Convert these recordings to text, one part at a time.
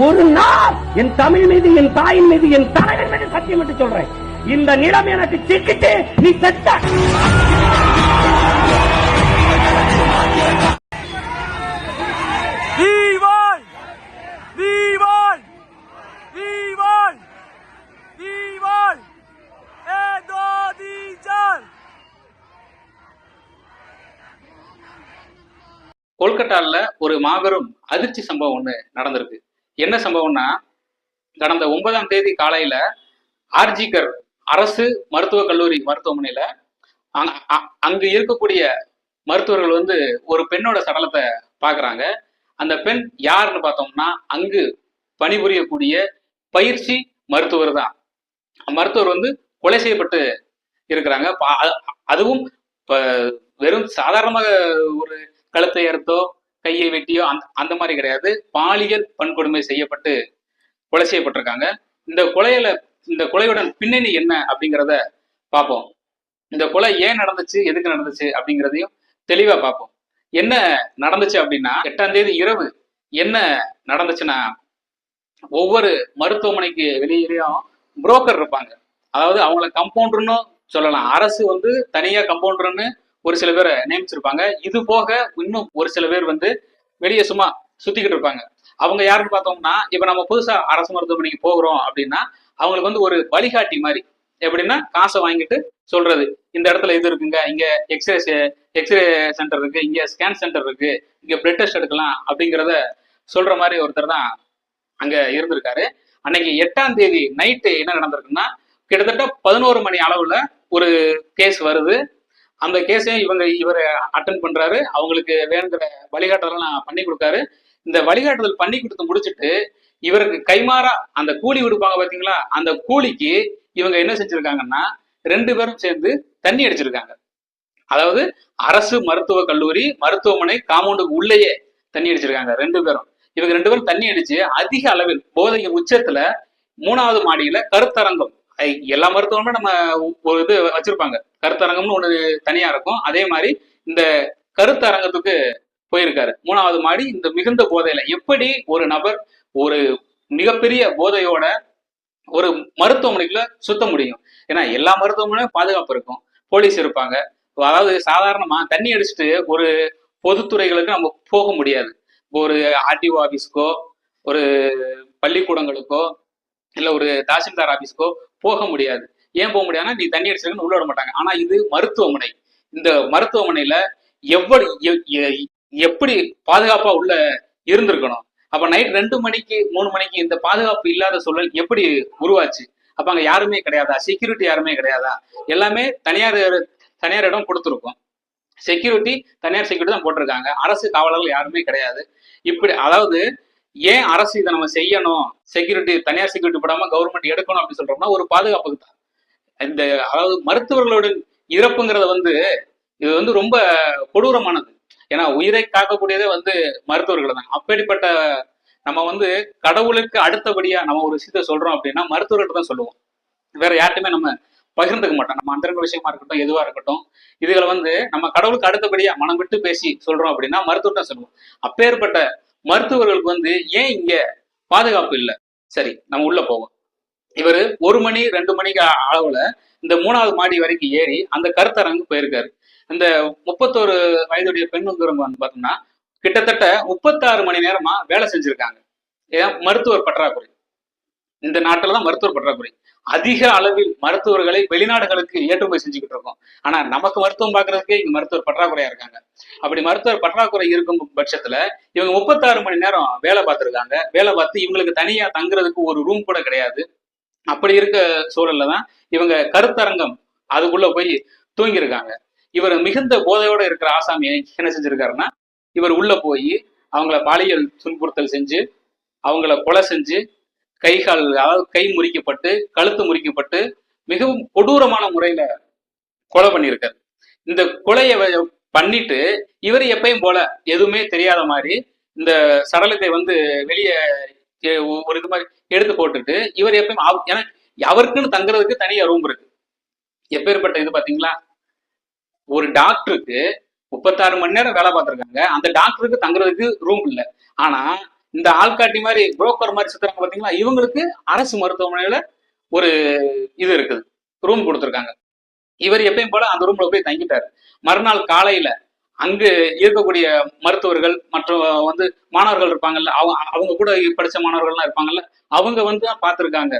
ஒரு நாள் என் தமிழ் மீது, என் தாயின் மீது, என் தலைவன் மீது சத்தியம் என்று சொல்றேன். இந்த நிலம் எனக்கு சிக்கிட்டு நீ செத்த. கொல்கட்டால ஒரு மாபெரும் அதிர்ச்சி சம்பவம் ஒண்ணு நடந்திருக்கு. என்ன சம்பவம்னா, கடந்த 9ஆம் தேதி காலையில ஆர்ஜிகர் அரசு மருத்துவக் கல்லூரி மருத்துவமனையில அங்கு இருக்கக்கூடிய மருத்துவர்கள் வந்து ஒரு பெண்ணோட சடலத்தை பாக்குறாங்க. அந்த பெண் யாருன்னு பார்த்தோம்னா, அங்கு பணிபுரியக்கூடிய பயிற்சி மருத்துவர் தான். மருத்துவர் வந்து கொலை செய்யப்பட்டு இருக்கிறாங்க. அதுவும் வெறும் சாதாரணமாக ஒரு கழுத்தை அறுத்தோ கையை வெட்டியோ அந்த மாதிரி கிடையாது. பாலியல் வன்கொடுமை செய்யப்பட்டு கொலை செய்யப்பட்டிருக்காங்க. இந்த கொலையுடன் பின்னணி என்ன அப்படிங்கிறத பார்ப்போம். இந்த கொலை ஏன் நடந்துச்சு, எதுக்கு நடந்துச்சு அப்படிங்கிறதையும் தெளிவா பார்ப்போம். என்ன நடந்துச்சு அப்படின்னா, 8ஆம் தேதி இரவு என்ன நடந்துச்சுன்னா, ஒவ்வொரு மருத்துவமனைக்கு வெளியிலையும் புரோக்கர் இருப்பாங்க. அதாவது அவங்கள கம்பவுண்டர்னு சொல்லலாம். அரசு வந்து தனியா கம்பவுண்டர்னு ஒரு சில பேரை நியமிச்சிருப்பாங்க. இது போக இன்னும் ஒரு சில பேர் வந்து வெளியே சும்மா சுத்திக்கிட்டு இருப்பாங்க. அவங்க யாருன்னு பார்த்தோம்னா, இப்ப நம்ம புதுசா அரசு மருத்துவமனைக்கு போகிறோம் அப்படின்னா அவங்களுக்கு வந்து ஒரு வழிகாட்டி மாதிரி. எப்படின்னா, காசை வாங்கிட்டு சொல்றது, இந்த இடத்துல இது இருக்குங்க, இங்க எக்ஸ்ரே சென்டர் இருக்கு, இங்க ஸ்கேன் சென்டர் இருக்கு, இங்க பிளட் டெஸ்ட் எடுக்கலாம் அப்படிங்கிறத சொல்ற மாதிரி ஒருத்தர் தான் அங்க இருந்திருக்காரு. அன்னைக்கு 8ஆம் தேதி நைட்டு என்ன நடந்திருக்குன்னா, கிட்டத்தட்ட 11 மணி அளவுல ஒரு கேஸ் வருது. அந்த கேஸையும் இவர் அட்டன் பண்றாரு. அவங்களுக்கு வேணுங்கிற வழிகாட்டுதலாம் பண்ணி கொடுக்காரு. இந்த வழிகாட்டுதல் பண்ணி கொடுத்து முடிச்சுட்டு இவருக்கு கைமாறா அந்த கூலி கொடுப்பாங்க பாத்தீங்களா, அந்த கூலிக்கு இவங்க என்ன செஞ்சிருக்காங்கன்னா, 2 பேரும் சேர்ந்து தண்ணி அடிச்சிருக்காங்க. அதாவது அரசு மருத்துவக் கல்லூரி மருத்துவமனை காம்பவுண்டுக்கு உள்ளேயே தண்ணி அடிச்சிருக்காங்க 2 பேரும். இவங்க 2 பேரும் தண்ணி அடிச்சு அதிக அளவில் போதையின் உச்சத்துல 3வது மாடியில கருத்தரங்கம், எல்லா மருத்துவமே நம்ம ஒரு இது வச்சிருப்பாங்க, கருத்தரங்கம்னு ஒண்ணு தனியா இருக்கும். அதே மாதிரி இந்த கருத்தரங்கத்துக்கு போயிருக்காரு. 3வது மாடி. இந்த மிகுந்த போதையில எப்படி ஒரு நபர் ஒரு மிகப்பெரிய போதையோட ஒரு மருத்துவமனைக்குள்ள சுத்த முடியும்? ஏன்னா எல்லா மருத்துவமனையும் பாதுகாப்பு இருக்கும், போலீஸ் இருப்பாங்க. அதாவது சாதாரணமா தண்ணி அடிச்சுட்டு ஒரு பொதுத்துறைகளுக்கு நம்ம போக முடியாது. ஒரு ஆர்டிஓ ஆபீஸ்க்கோ, ஒரு பள்ளிக்கூடங்களுக்கோ, இல்ல ஒரு தாசில்தார் ஆபீஸ்க்கோ போக முடியாது. ஏன் போக முடியாதுன்னா, நீ தண்ணி அடிச்சிருக்குன்னு உள்ள விட மாட்டாங்க. ஆனா இது மருத்துவமனை. இந்த மருத்துவமனையில எப்படி பாதுகாப்பா உள்ள இருந்திருக்கணும்? அப்ப நைட் 2 மணிக்கு 3 மணிக்கு இந்த பாதுகாப்பு இல்லாத சூழல் எப்படி உருவாச்சு? அப்ப அங்க யாருமே கிடையாதா? செக்யூரிட்டி யாருமே கிடையாதா? எல்லாமே தனியார் இடம் கொடுத்துருக்கும். செக்யூரிட்டி தனியார் செக்யூரிட்டி தான் போட்டிருக்காங்க. அரசு காவலர்கள் யாருமே கிடையாது. இப்படி அதாவது ஏன் அரசு இதை நம்ம செய்யணும், செக்யூரிட்டி தனியார் செக்யூரிட்டி போடாம கவர்மெண்ட் எடுக்கணும் அப்படின்னு சொல்றோம்னா, ஒரு பாதுகாப்புக்கு தான். இந்த அதாவது மருத்துவர்களோட இறப்புங்கிறத வந்து இது வந்து ரொம்ப கொடூரமானது. ஏன்னா உயிரை காக்கக்கூடியதே வந்து மருத்துவர்கள் தான். அப்படிப்பட்ட நம்ம வந்து கடவுளுக்கு அடுத்தபடியா நம்ம ஒரு விஷயத்த சொல்றோம் அப்படின்னா மருத்துவர்கள் தான் சொல்லுவோம். வேற யார்ட்டுமே நம்ம பகிர்ந்துக்க மாட்டோம். நம்ம அந்தரங்க விஷயமா இருக்கட்டும், எதுவா இருக்கட்டும், இதுகளை வந்து நம்ம கடவுளுக்கு அடுத்தபடியா மனம் விட்டு பேசி சொல்றோம் அப்படின்னா மருத்துவர் தான் சொல்லுவோம். அப்பேற்பட்ட மருத்துவர்களுக்கு வந்து ஏன் இங்க பாதுகாப்பு இல்லை? சரி, நம்ம உள்ள போவோம். இவர் 1 மணி 2 மணிக்கு அளவுல இந்த 3வது மாடி வரைக்கும் ஏறி அந்த கருத்தரங்கு போயிருக்காரு. இந்த 31 வயதுடைய பெண் வந்து பார்த்தோம்னா கிட்டத்தட்ட 36 மணி நேரமா வேலை செஞ்சிருக்காங்க. ஏன்? மருத்துவர் பற்றாக்குறை. இந்த நாட்டில தான் மருத்துவர் பற்றாக்குறை. அதிக அளவில் மருத்துவர்களை வெளிநாடுகளுக்கு ஏற்றுமதி செஞ்சுக்கிட்டு இருக்கோம். ஆனா நமக்கு மருத்துவம் பார்க்கறதுக்கே இங்க மருத்துவர் பற்றாக்குறையா இருக்காங்க. அப்படி மருத்துவர் பற்றாக்குறை இருக்கும் பட்சத்துல இவங்க 36 மணி நேரம் வேலை பார்த்திருக்காங்க. வேலை பார்த்து இவங்களுக்கு தனியா தங்குறதுக்கு ஒரு ரூம் கூட கிடையாது. அப்படி இருக்க சூழல்ல தான் இவங்க கருத்தரங்கம் அதுக்குள்ள போய் தூங்கியிருக்காங்க. இவர் மிகுந்த போதையோட இருக்கிற ஆசாமி என்ன செஞ்சிருக்காருன்னா, இவர் உள்ள போய் அவங்கள பாலியல் துன்புறுத்தல் செஞ்சு, அவங்கள கொலை செஞ்சு, கைகால் அதாவது கை முறிக்கப்பட்டு, கழுத்து முறிக்கப்பட்டு, மிகவும் கொடூரமான முறையில கொலை பண்ணியிருக்காரு. இந்த கொலையை பண்ணிட்டு இவர் எப்பயும் போல எதுவுமே தெரியாத மாதிரி இந்த சடலத்தை வந்து வெளியே ஒரு இது மாதிரி எடுத்து போட்டுட்டு இவர் எப்பயும் ஏன்னா அவருக்குன்னு தங்குறதுக்கு தனியா ரூம் இருக்கு. எப்பேற்பட்ட இது பாத்தீங்களா? ஒரு டாக்டருக்கு 36 மணி நேரம் வேலை பார்த்திருக்காங்க. அந்த டாக்டருக்கு தங்குறதுக்கு ரூம் இல்லை. ஆனா இந்த ஆள்காட்டி மாதிரி புரோக்கர் மாதிரி சுத்துறாங்க பாத்தீங்களா, இவங்களுக்கு அரசு மருத்துவமனையில ஒரு இது இருக்குது, ரூம் கொடுத்துருக்காங்க. இவர் எப்பயும் போல அந்த ரூம்ல போய் தங்கிட்டாரு. மறுநாள் காலையில அங்கு இருக்கக்கூடிய மருத்துவர்கள் மற்றும் மாணவர்கள் இருப்பாங்கல்ல, அவங்க கூட படிச்ச மாணவர்கள்லாம் இருப்பாங்கல்ல, அவங்க தான் பார்த்திருக்காங்க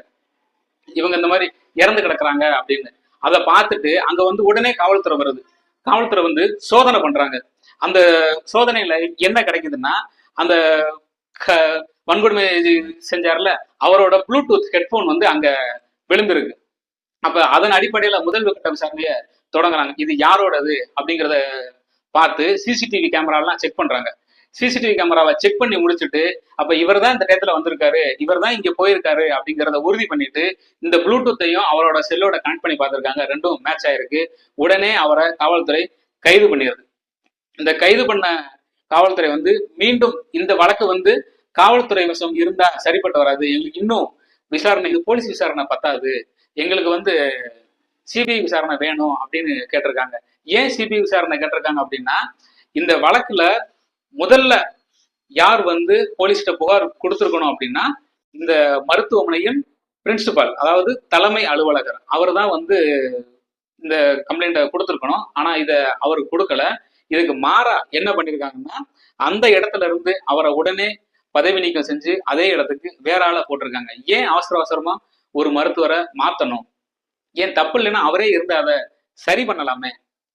இவங்க இந்த மாதிரி இறந்து கிடக்குறாங்க அப்படின்னு. அதை பார்த்துட்டு அங்க உடனே காவல்துறை வருது. காவல்துறை சோதனை பண்றாங்க. அந்த சோதனையில என்ன கிடைக்குதுன்னா, அந்த வன்கொடுமை செஞ்சார்ல அவரோட ப்ளூடூத் ஹெட்போன் அங்க விழுந்திருக்கு. அப்ப அதன் அடிப்படையில முதல் கட்ட விசாரணைய தொடங்குறாங்க. இது யாரோடது அப்படிங்கிறத பார்த்து சிசிடிவி கேமராலாம் செக் பண்றாங்க. சிசிடிவி கேமராவை செக் பண்ணி முடிச்சுட்டு, அப்ப இவர் தான் இந்த டயத்துல வந்திருக்காரு, இவர் தான் இங்க போயிருக்காரு அப்படிங்கிறத உறுதி பண்ணிட்டு இந்த ப்ளூடூத்தையும் அவரோட செல்லோட கனெக்ட் பண்ணி பார்த்திருக்காங்க. ரெண்டும் மேட்ச் ஆயிருக்கு. உடனே அவரை காவல்துறை கைது பண்ணிடுது. இந்த கைது பண்ண காவல்துறை மீண்டும் இந்த வழக்கு காவல்துறை வசம் இருந்தா சரிப்பட்டு வராது, எங்களுக்கு இன்னும் விசாரணை, இது போலீஸ் விசாரணை பத்தாது, எங்களுக்கு சிபிஐ விசாரணை வேணும் அப்படின்னு கேட்டிருக்காங்க. ஏன் சிபிஐ விசாரணை கேட்டிருக்காங்க அப்படின்னா, இந்த வழக்குல முதல்ல யார் போலீஸ்கிட்ட புகார் கொடுத்துருக்கணும் அப்படின்னா, இந்த மருத்துவமனையின் பிரின்சிபால், அதாவது தலைமை அலுவலகர், அவர் தான் இந்த கம்ப்ளைண்ட்டை கொடுத்துருக்கணும். ஆனா இத அவர் கொடுக்கல. இதுக்கு மாறா என்ன பண்ணிருக்காங்கன்னா, அந்த இடத்துல இருந்து அவரை உடனே பதவி நீக்கம் செஞ்சு அதே இடத்துக்கு வேற ஆளை போட்டிருக்காங்க. ஏன் அவசர அவசரமா ஒரு மருத்துவரை மாத்தணும்? ஏன் தப்பு இல்லைன்னா அவரே இருந்து அதை சரி பண்ணலாமே,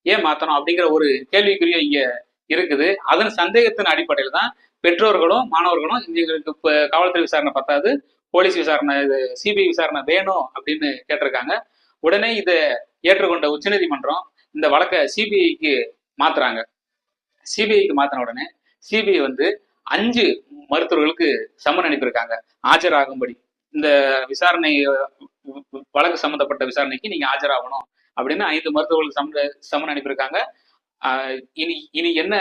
ஏன் மாத்தணும் அப்படிங்கிற ஒரு கேள்விக்குறியும் இங்க இருக்குது. அதன் சந்தேகத்தின் அடிப்படையில் தான் பெற்றோர்களும் மாணவர்களும் எங்களுக்கு காவல்துறை விசாரணை பத்தாது, போலீஸ் விசாரணை, இது சிபிஐ விசாரணை வேணும் அப்படின்னு கேட்டிருக்காங்க. உடனே இதை ஏற்றுக்கொண்ட உச்சநீதிமன்றம் இந்த வழக்கை சிபிஐக்கு மாத்துறாங்க. சிபிஐக்கு மாத்தின உடனே சிபிஐ 5 மருத்துவர்களுக்கு சம்மன் அனுப்பியிருக்காங்க ஆஜராகும்படி. இந்த விசாரணை வழக்கு சம்பந்தப்பட்ட விசாரணைக்கு நீங்க ஆஜராகணும் அப்படின்னு 5 மருத்துவர்களுக்கு சம்மன் அனுப்பியிருக்காங்க. இனி என்ன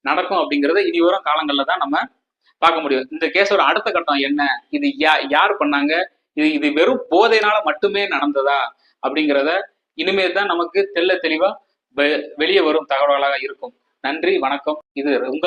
நடக்கும் அப்படிங்கறத இனி வரும் காலங்கள்ல தான் நம்ம பார்க்க முடியும். இந்த கேஸோட அடுத்த கட்டம் என்ன, இது யார் பண்ணாங்க, இது வெறும் போதையினால மட்டுமே நடந்ததா அப்படிங்கிறத இனிமே தான் நமக்கு தெள்ள தெளிவா வெளியே வரும் தகவல்களாக இருக்கும். நன்றி, வணக்கம். இது உங்கள்